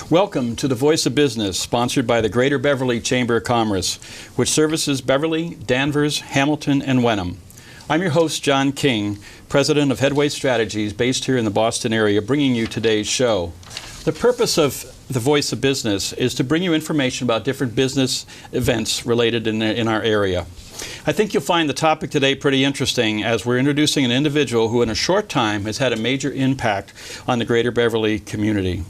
Welcome to the Voice of Business, sponsored by the Greater Beverly Chamber of Commerce, which services Beverly, Danvers, Hamilton, and Wenham. I'm your host, John King, president of Headway Strategies, based here in the Boston area, bringing you today's show. The purpose of the Voice of Business is to bring you information about different business events related in our area. I think you'll find the topic today pretty interesting, as we're introducing an individual who in a short time has had a major impact on the Greater Beverly community.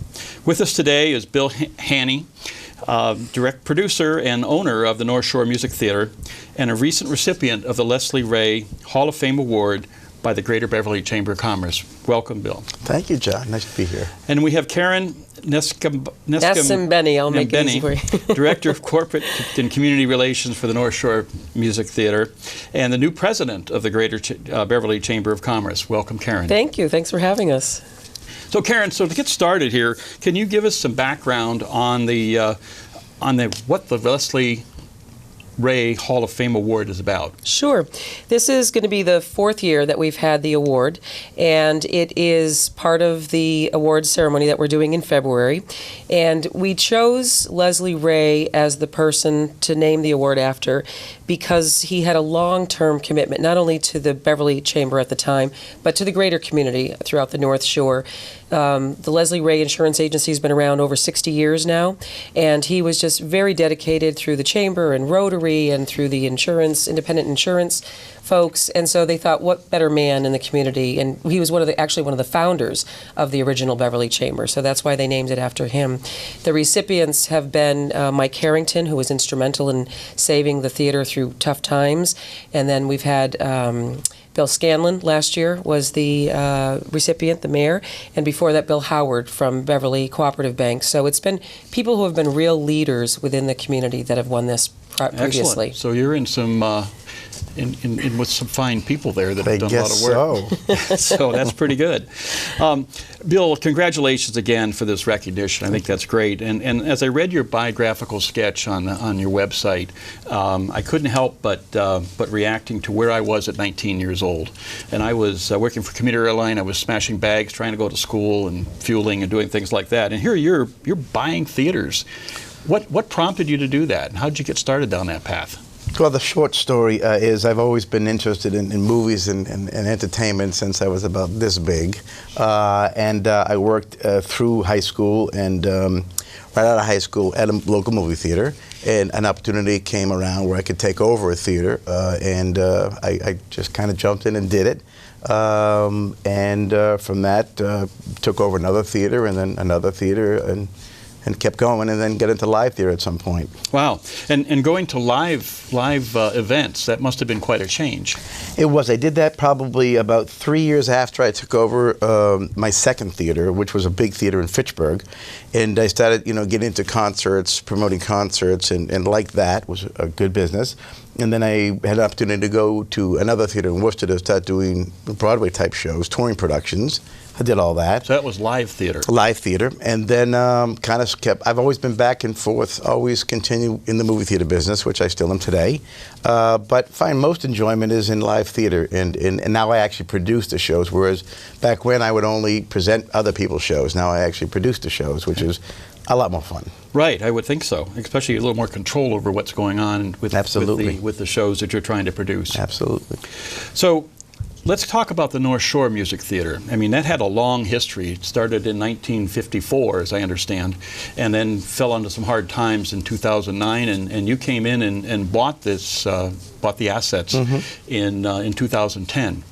With us today is Bill Haney, direct producer and owner of the North Shore Music Theater, and a recent recipient of the Leslie Ray Hall of Fame Award by the Greater Beverly Chamber of Commerce. Welcome, Bill. Thank you, John. Nice to be here. And we have Karen Nesimbeni, I'll make it easy for you. Director of Corporate and Community Relations for the North Shore Music Theater, and the new president of the Greater Beverly Chamber of Commerce. Welcome, Karen. Thank you. Thanks for having us. So, Karen, to get started here, can you give us some background on what the Leslie Ray Hall of Fame Award is about? Sure. This is going to be the fourth year that we've had the award, and it is part of the award ceremony that we're doing in February. And we chose Leslie Ray as the person to name the award after because he had a long-term commitment, not only to the Beverly Chamber at the time, but to the greater community throughout the North Shore. The Leslie Ray Insurance Agency has been around over 60 years now, and he was just very dedicated through the Chamber and Rotary and through the independent insurance folks, and so they thought, what better man in the community? And he was actually one of the founders of the original Beverly Chamber, so that's why they named it after him. The recipients have been Mike Harrington, who was instrumental in saving the theater through tough times, and then we've had Bill Scanlon last year was the recipient, the mayor, and before that Bill Howard from Beverly Cooperative Bank. So it's been people who have been real leaders within the community that have won this previously. Excellent. So you're in some with some fine people there that have done a lot of work. So. So that's pretty good. Bill, congratulations again for this recognition. I think that's great. And as I read your biographical sketch on your website, I couldn't help but reacting to where I was at 19 years old. And I was working for Commuter Airline. I was smashing bags, trying to go to school and fueling and doing things like that. And here you're buying theaters. What prompted you to do that? And how did you get started down that path? Well, the short story is I've always been interested in movies and entertainment since I was about this big. And I worked through high school and right out of high school at a local movie theater. And an opportunity came around where I could take over a theater. And I just kind of jumped in and did it. And from that, took over another theater and then another theater and kept going, and then get into live theater at some point. Wow, and going to live events, that must have been quite a change. It was. I did that probably about 3 years after I took over my second theater, which was a big theater in Fitchburg, and I started, getting into concerts, promoting concerts, and like that was a good business. And then I had an opportunity to go to another theater in Worcester to start doing Broadway type shows, touring productions. I did all that. So that was live theater. Live theater. And then kind of I've always been back and forth, always continue in the movie theater business, which I still am today. But find most enjoyment is in live theater. And now I actually produce the shows, whereas back when I would only present other people's shows. Now I actually produce the shows, which is a lot more fun. Right, I would think so. Especially a little more control over what's going on with the shows that you're trying to produce. Absolutely. So let's talk about the North Shore Music Theater. I mean, that had a long history. It started in 1954, as I understand, and then fell into some hard times in 2009. And you came in and bought bought the assets in 2010.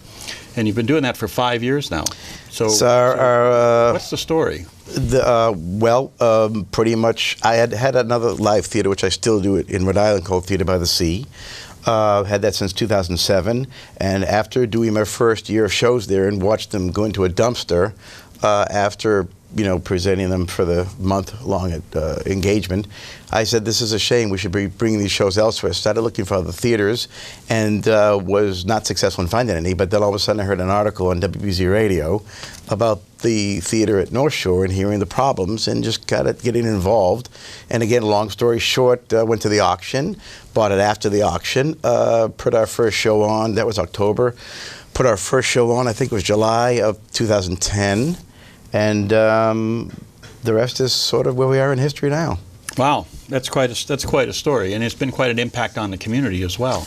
And you've been doing that for 5 years now. So what's the story? Pretty much, I had another live theater, which I still do in Rhode Island, called Theater by the Sea. Had that since 2007, and after doing my first year of shows there and watched them go into a dumpster after presenting them for the month-long engagement, I said, this is a shame. We should be bringing these shows elsewhere. Started looking for other theaters and was not successful in finding any, but then all of a sudden I heard an article on WBZ Radio about the theater at North Shore and hearing the problems and just getting involved. And again, long story short, went to the auction, bought it after the auction, put our first show on, that was October, put our first show on, I think it was July of 2010, and the rest is sort of where we are in history now. Wow, that's quite a story, and it's been quite an impact on the community as well.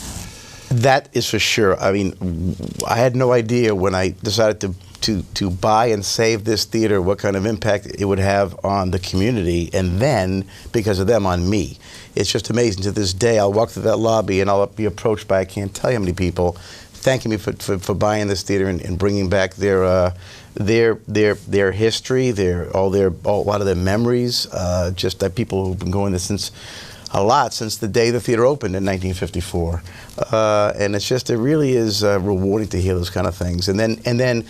That is for sure. I mean, I had no idea when I decided to buy and save this theater what kind of impact it would have on the community, and then, because of them, on me. It's just amazing. To this day, I'll walk through that lobby and I'll be approached by I can't tell you how many people thanking me for buying this theater and bringing back their history, a lot of their memories. Just that people who've been going there since the day the theater opened in 1954, and it really is rewarding to hear those kind of things. And then,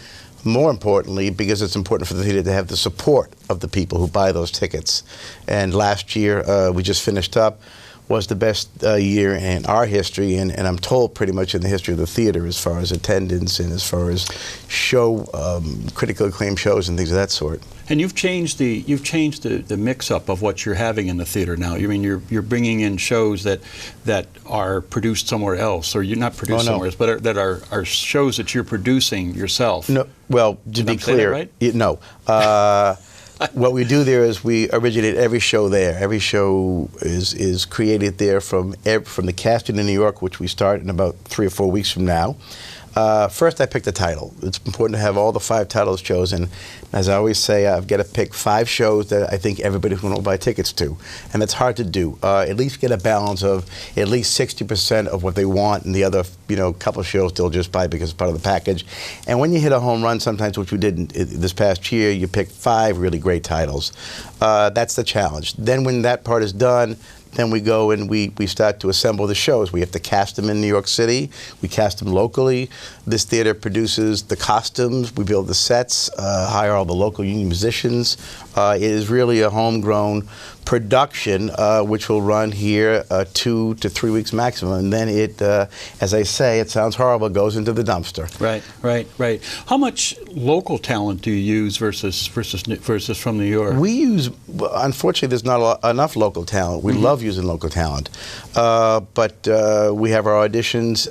more importantly, because it's important for the theater to have the support of the people who buy those tickets. And last year, we just finished up, was the best year in our history, and I'm told pretty much in the history of the theater, as far as attendance and as far as critically acclaimed shows and things of that sort. And you've changed the mix-up of what you're having in the theater now. I mean, you're bringing in shows that are produced somewhere else, or you're not produced somewhere else, but that are shows that you're producing yourself. No, well, to be clear, right? No. What we do there is we originate every show there. Every show is created there from the casting in New York, which we start in about 3 or 4 weeks from now. First, I pick the title. It's important to have all the 5 titles chosen. As I always say, I've got to pick 5 shows that I think everybody will buy tickets to, and that's hard to do. At least get a balance of at least 60% of what they want, and the other, couple shows they'll just buy because it's part of the package. And when you hit a home run, sometimes, which we did this past year, you pick 5 really great titles. That's the challenge. Then, when that part is done, then we go and we start to assemble the shows. We have to cast them in New York City. We cast them locally. This theater produces the costumes. We build the sets, hire all the local union musicians. It is really a homegrown production, which will run here 2 to 3 weeks maximum. And then it, as I say, it sounds horrible, goes into the dumpster. Right. How much local talent do you use versus from New York? We use, unfortunately, there's not enough local talent. We love using local talent. But we have our auditions,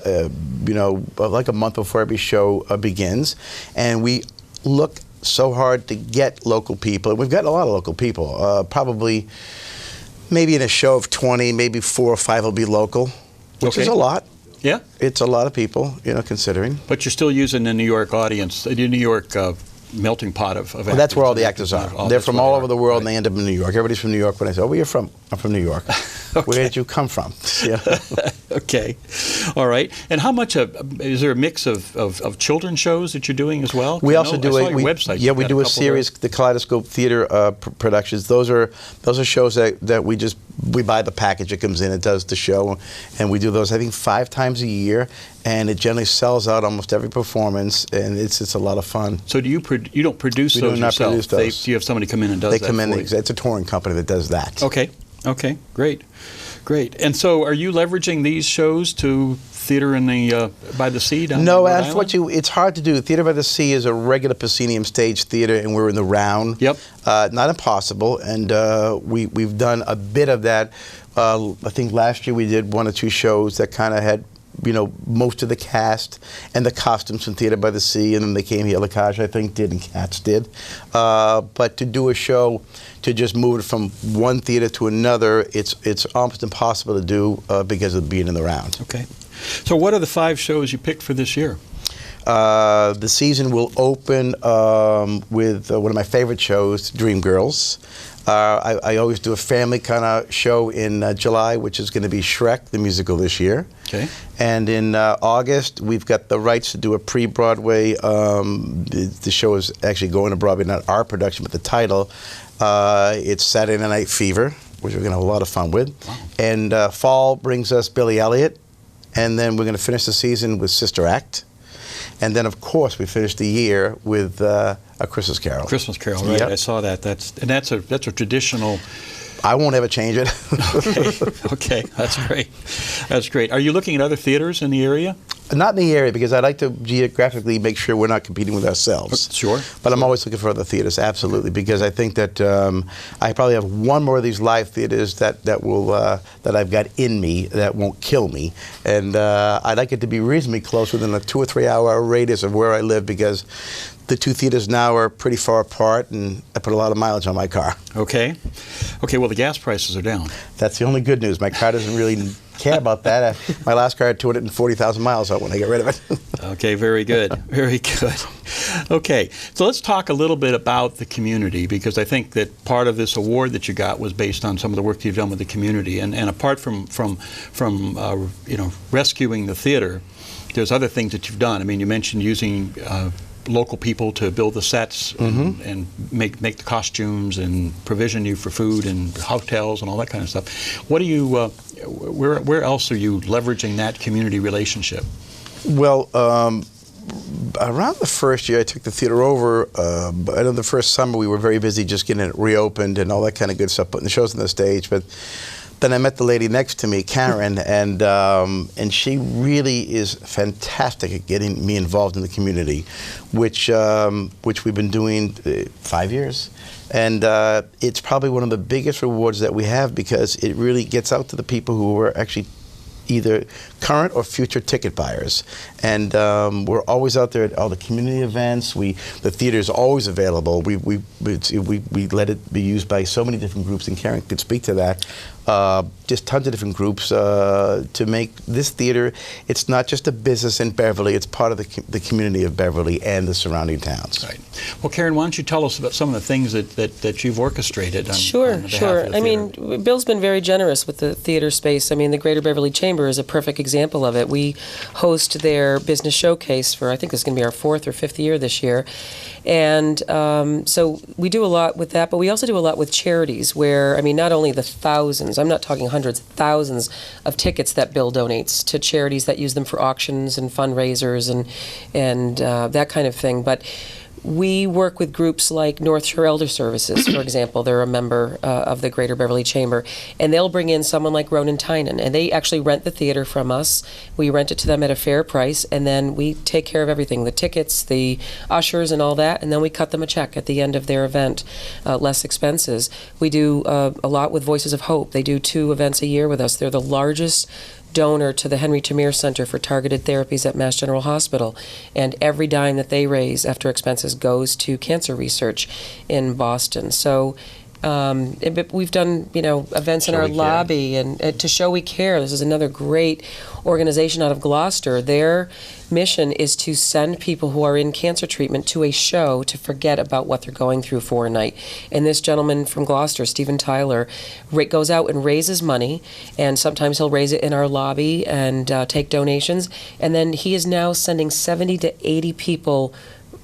like a month before every show begins. And we look so hard to get local people. We've got a lot of local people. Probably, maybe in a show of 20, maybe 4 or 5 will be local, which is a lot. Yeah, it's a lot of people, considering. But you're still using the New York audience, the New York melting pot of actors. Well, that's where all the actors are. They're from all over the world, and they end up in New York. Everybody's from New York. When I say, "Oh, where are you from?" I'm from New York. Okay. Where did you come from? Okay, all right. And how much is there a mix of children's shows that you're doing as well? We also do your website. Yeah, we do a series, the Kaleidoscope Theater productions. Those are shows that we buy the package. It comes in, it does the show, and we do those I think 5 times a year. And it generally sells out almost every performance, and it's a lot of fun. So you don't produce those yourself? We do not produce those. Do you have somebody come in and does that? They come in. It's a touring company that does that. Okay, great. And so, are you leveraging these shows to theater in the by the sea down No, Rhode Island? unfortunately, it's hard to do. Theater by the Sea is a regular proscenium stage theater, and we're in the round. Yep. Not impossible, and we've done a bit of that. I think last year we did 1 or 2 shows that kind of had most of the cast and the costumes from Theater by the Sea, and then they came here. Lacage, I think, did, and Cats did. But to do a show, to just move it from one theater to another, it's almost impossible to do because of being in the round. Okay. So what are the 5 shows you picked for this year? The season will open with one of my favorite shows, Dreamgirls. I always do a family kind of show in July, which is going to be Shrek, the musical, this year. Okay. And in August, we've got the rights to do a pre-Broadway. The show is actually going to Broadway, not our production, but the title. It's Saturday Night Fever, which we're going to have a lot of fun with. Wow. And fall brings us Billy Elliot. And then we're going to finish the season with Sister Act. And then, of course, we finished the year with A Christmas Carol. Christmas Carol, right? Yep. I saw that. That's a traditional. I won't ever change it. Okay, that's great. That's great. Are you looking at other theaters in the area? Not in the area, because I like to geographically make sure we're not competing with ourselves. Sure. But I'm always looking for other theaters, absolutely, because I think that I probably have one more of these live theaters that I've got in me that won't kill me, and I'd like it to be reasonably close, within a 2 or 3 hour radius of where I live, because the two theaters now are pretty far apart, and I put a lot of mileage on my car. Okay. Okay, well, the gas prices are down. That's the only good news. My car doesn't really care about that. My last car had 240,000 miles out when I got rid of it. Okay, very good. Very good. Okay, so let's talk a little bit about the community, because I think that part of this award that you got was based on some of the work you've done with the community. And apart from rescuing the theater, there's other things that you've done. I mean, you mentioned using local people to build the sets and make the costumes and provision you for food and hotels and all that kind of stuff. What do you, where else are you leveraging that community relationship? Well, around the first year I took the theater over, I know the first summer we were very busy just getting it reopened and all that kind of good stuff, putting the shows on the stage. But then I met the lady next to me, Karen, and she really is fantastic at getting me involved in the community, which we've been doing 5 years. And it's probably one of the biggest rewards that we have, because it really gets out to the people who are actually either current or future ticket buyers. And we're always out there at all the community events. The theater is always available. We let it be used by so many different groups, and Karen could speak to that. Just tons of different groups to make this theater, it's not just a business in Beverly, it's part of the community of Beverly and the surrounding towns. Right. Well, Karen, why don't you tell us about some of the things that you've orchestrated on Sure, behalf sure. of the I theater? mean, Bill's been very generous with the theater space. I mean, the Greater Beverly Chamber is a perfect example of it. We host their business showcase for, I think it's going to be our 4th or 5th year this year. And so we do a lot with that, but we also do a lot with charities where, I mean, not only the thousands, I'm not talking hundreds, thousands of tickets that Bill donates to charities that use them for auctions and fundraisers and that kind of thing, but we work with groups like North Shore Elder Services, for example. They're a member of the Greater Beverly Chamber, and they'll bring in someone like Ronan Tynan, and they actually rent the theater from us. We rent it to them at a fair price, and then we take care of everything, the tickets, the ushers, and all that, and then we cut them a check at the end of their event, less expenses. We do a lot with Voices of Hope. They do 2 events a year with us. They're the largest donor to the Henry Tamir Center for Targeted Therapies at Mass General Hospital, and every dime that they raise after expenses goes to cancer research in Boston. So we've done, events in our lobby and to Show We Care. This is another great organization out of Gloucester. Their mission is to send people who are in cancer treatment to a show to forget about what they're going through for a night. And this gentleman from Gloucester, Stephen Tyler, goes out and raises money, and sometimes he'll raise it in our lobby and take donations. And then he is now sending 70 to 80 people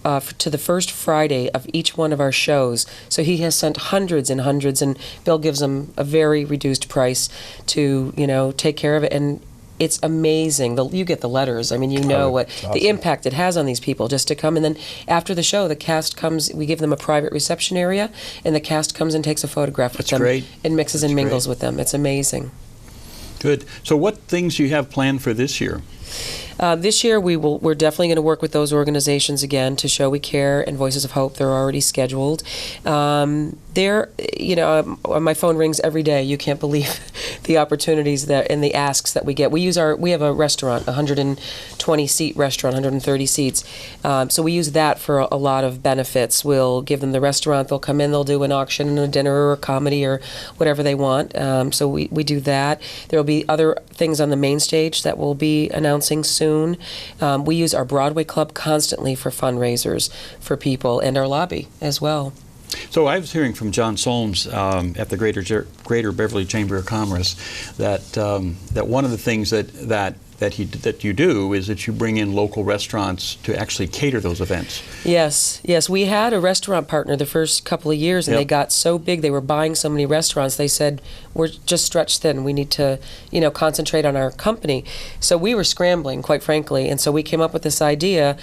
to the first Friday of each one of our shows. So he has sent hundreds and hundreds, and Bill gives them a very reduced price to, take care of it. And it's amazing. You get the letters. I mean, what awesome. The impact it has on these people just to come. And then after the show, the cast comes, we give them a private reception area, and the cast comes and takes a photograph with them. Great. And mixes and mingles with them. It's amazing. Good. So what things do you have planned for this year? This year, we're definitely going to work with those organizations again, to Show We Care and Voices of Hope. They're already scheduled. My phone rings every day. You can't believe the opportunities and the asks that we get. We have a restaurant, 120-seat restaurant, 130 seats. So we use that for a lot of benefits. We'll give them the restaurant. They'll come in. They'll do an auction and a dinner or a comedy or whatever they want. So we do that. There will be other things on the main stage that we'll be announcing soon. We use our Broadway Club constantly for fundraisers for people, and our lobby as well. So I was hearing from John Solms at the Greater Beverly Chamber of Commerce that one of the things that you do is that you bring in local restaurants to actually cater those events. Yes. We had a restaurant partner the first couple of years, and they got so big, they were buying so many restaurants, they said, we're just stretched thin. We need to, concentrate on our company. So we were scrambling, quite frankly, and so we came up with this idea.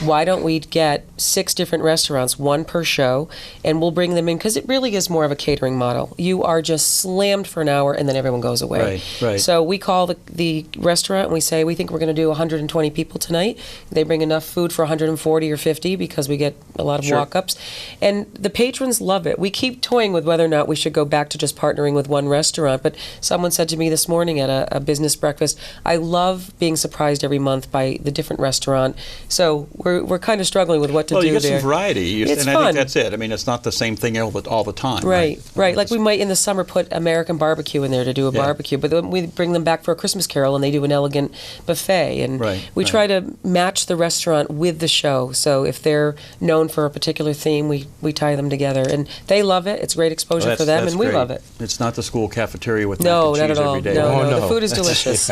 why don't we get 6 different restaurants, 1 per show, and we'll bring them in, because it really is more of a catering model. You are just slammed for an hour and then everyone goes away. Right, right. So we call the restaurant and we say, we think we're going to do 120 people tonight. They bring enough food for 140 or 50 because we get a lot of Sure. walk-ups. And the patrons love it. We keep toying with whether or not we should go back to just partnering with one restaurant, but someone said to me this morning at a business breakfast, I love being surprised every month by the different restaurant. So we're kind of struggling with what to Well, do you get there. some variety, It's and I fun. think that's it. I mean, it's not the same thing all the time. Right. Like we might in the summer put American barbecue in there to do a Yeah. barbecue, but then we bring them back for a Christmas carol and they do an elegant buffet. And Right, we right. try to match the restaurant with the show. So if they're known for a particular theme, we tie them together. And they love it. It's great exposure Well, for them, that's and we great. love it. It's not the school cafeteria with No, mac and not cheese at all. every day. No, Oh, no, no. the food is delicious.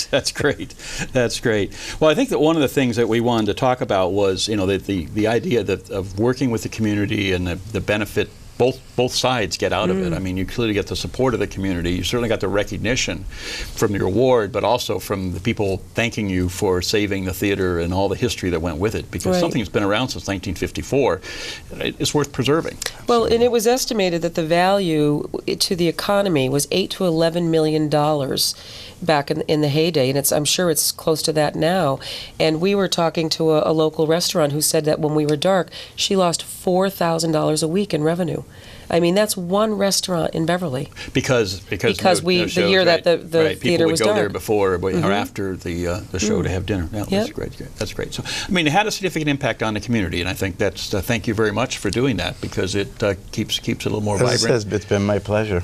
That's great. That's great. Well, I think that one of the things that we wanted to talk about was, the idea that of working with the community and the benefit both sides get out of it. I mean, you clearly get the support of the community. You certainly got the recognition from your award, but also from the people thanking you for saving the theater and all the history that went with it. Because Right. something that's been around since 1954, it's worth preserving. Well, and it was estimated that the value to the economy was $8 to $11 million back in the heyday, and I'm sure it's close to that now. And we were talking to a local restaurant who said that when we were dark, she lost $4,000 a week in revenue. I mean, that's one restaurant in Beverly. Because the year that the right, theater was people would go there dark. before or after the show to have dinner. Yeah, that's Yep. great. That's great. So, I mean, it had a significant impact on the community, and I think that's thank you very much for doing that, because it keeps it a little more As I vibrant. said, it's been my pleasure.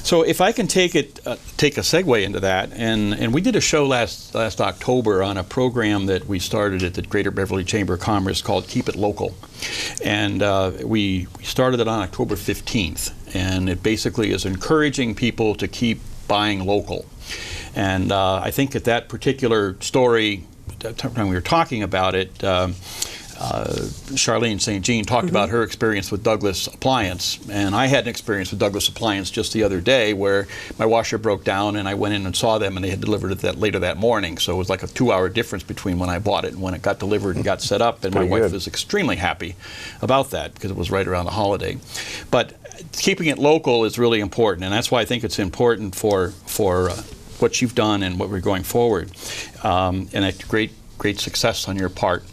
So if I can take a segue into that, and we did a show last October on a program that we started at the Greater Beverly Chamber of Commerce called Keep It Local, and we started it on October 15th, and it basically is encouraging people to keep buying local. And I think at that particular story, when we were talking about it, Charlene St. Jean talked about her experience with Douglas Appliance, and I had an experience with Douglas Appliance just the other day where my washer broke down, and I went in and saw them, and they had delivered it later that morning. So it was like a 2-hour difference between when I bought it and when it got delivered and got set up, and my Pretty wife good. was extremely happy about that because it was right around the holiday. But keeping it local is really important, and that's why I think it's important for what you've done and what we're going forward, and a great success on your part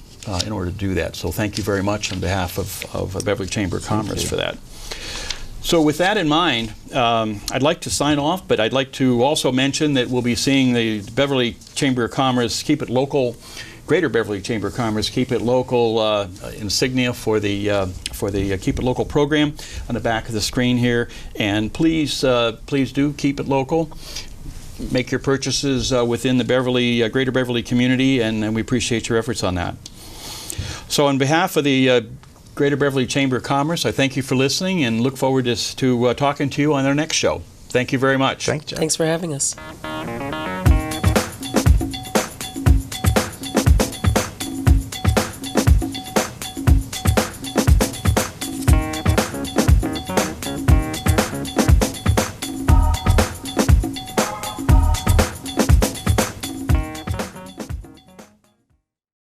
in order to do that. So thank you very much on behalf of Beverly Chamber of Commerce for that. So with that in mind, I'd like to sign off, but I'd like to also mention that we'll be seeing the Beverly Chamber of Commerce Keep It Local, Greater Beverly Chamber of Commerce Keep It Local insignia for the Keep It Local program on the back of the screen here. And please do keep it local. Make your purchases within the Greater Beverly community, and we appreciate your efforts on that. So on behalf of the Greater Beverly Chamber of Commerce, I thank you for listening and look forward to talking to you on our next show. Thank you very much. Thanks, John. Thanks for having us.